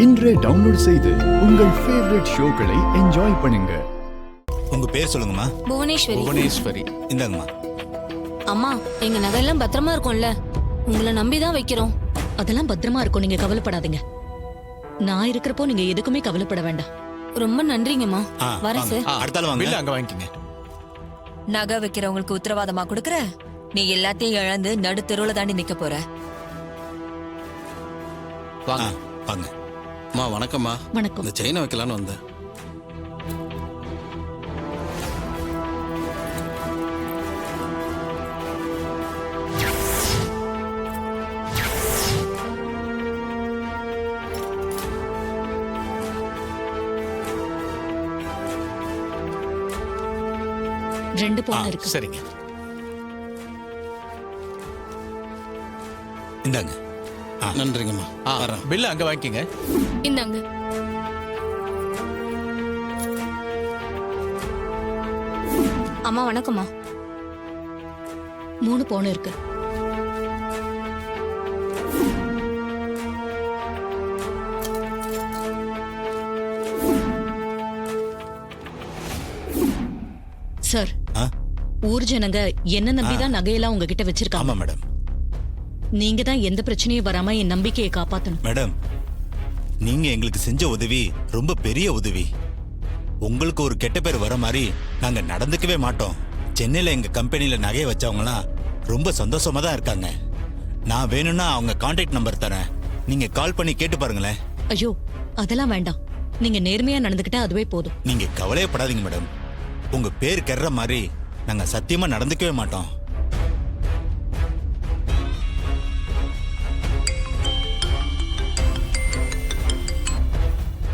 இன்றே டவுன்லோட் செய்து உங்கள் ஃபேவரட் ஷோக்களை என்ஜாய் பண்ணுங்க. உங்க பேர் சொல்லுங்கம்மா. புவனேஸ்வரி. புவனேஸ்வரி. இந்தாங்கம்மா. அம்மா, எங்க நகையெல்லாம் பத்திரமா இருக்கும்ல? உங்களை நம்பிதான் வைக்கிறோம். அதெல்லாம் பத்திரமா இருக்கும், நீங்க கவலைப்படாதீங்க. நான் இருக்கிறப்போ நீங்க எதுக்குமே கவலைப்பட வேண்டாம். ரொம்ப நன்றிங்கம்மா. வரேன் சார். அடுத்தால வாங்க. பில் அங்க வாங்கிக்கங்க. நகை வைக்கிறவங்களுக்கு உத்தரவாதமா கொடுக்கற? நீ எல்லாத்தையும் இழந்து நடு தெருவுல தாண்டி நிக்க போற. வாங்க. வாங்க. அம்மா வணக்கம்மா. வணக்கம். இந்த செயினை வைக்கலான்னு வந்தேன். ரெண்டு பவுன் இருக்கு. சரிங்க. இந்தாங்க. நன்றிங்கம்மா. வரேன். பில் அங்க வாங்கிக்கங்க. இந்தாங்க. அம்மா வணக்கம்மா. 3 பவுன் இருக்கு. சார், ஊர் ஜனங்க என்ன நம்பிதான் நகையெல்லாம் உங்ககிட்ட வச்சிருக்காங்க. ஆமா மேடம். நீங்க தான் எந்த பிரச்சனையும் வராம என் நம்பிக்கையை காப்பாத்தணும். மேடம், நீங்க எங்களுக்கு செஞ்ச உதவி ரொம்ப பெரிய உதவி. உங்களுக்கு ஒரு கெட்ட பேர் வர மாதிரி நாங்க நடந்துக்கவே மாட்டோம். சென்னையில எங்க கம்பெனில நகையை வச்சவங்கலாம் ரொம்ப சந்தோஷமா தான் இருக்காங்க. நான் வேணும்னா அவங்க கான்டாக்ட் நம்பர் தரேன், நீங்க கால் பண்ணி கேட்டு பாருங்களேன். ஐயோ, அதெல்லாம் வேண்டாம். நீங்க நேர்மையா நடந்துக்கிட்டா அதுவே போதும். நீங்க கவலையப்படாதீங்க மேடம். உங்க பேர் கெடுற மாதிரி நாங்க சத்தியமா நடந்துக்கவே மாட்டோம்.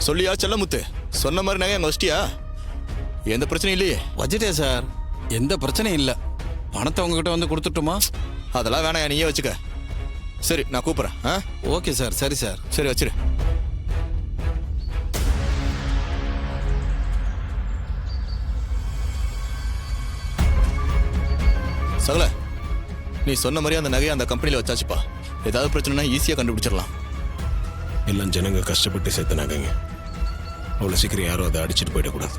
சொல்லியா செல்லமுத்து? சொன்ன மாதிரி நகை அங்க வச்சிட்டியா? எந்த பிரச்சனையும் இல்லையே? வச்சுட்டேன் சார், எந்த பிரச்சனையும் இல்லை. பணத்தை உங்ககிட்ட வந்து கொடுத்துட்டுமா? அதெல்லாம் வேணாம், நீயே வச்சுக்க. சரி, நான் கூப்பிட்றேன். Okay sir. சரி சார். சரி, வச்சிரு. சகல, நீ சொன்ன மாதிரி அந்த நகையை அந்த கம்பெனியில் வச்சாச்சுப்பா. ஏதாவது பிரச்சனைனா ஈஸியாக கண்டுபிடிச்சிடலாம். எல்லாம் ஜனங்க கஷ்டப்பட்டு சேர்த்த நகைங்க. அவ்வளோ சீக்கிரம் யாரும் அதை அடிச்சுட்டு போயிடக்கூடாது.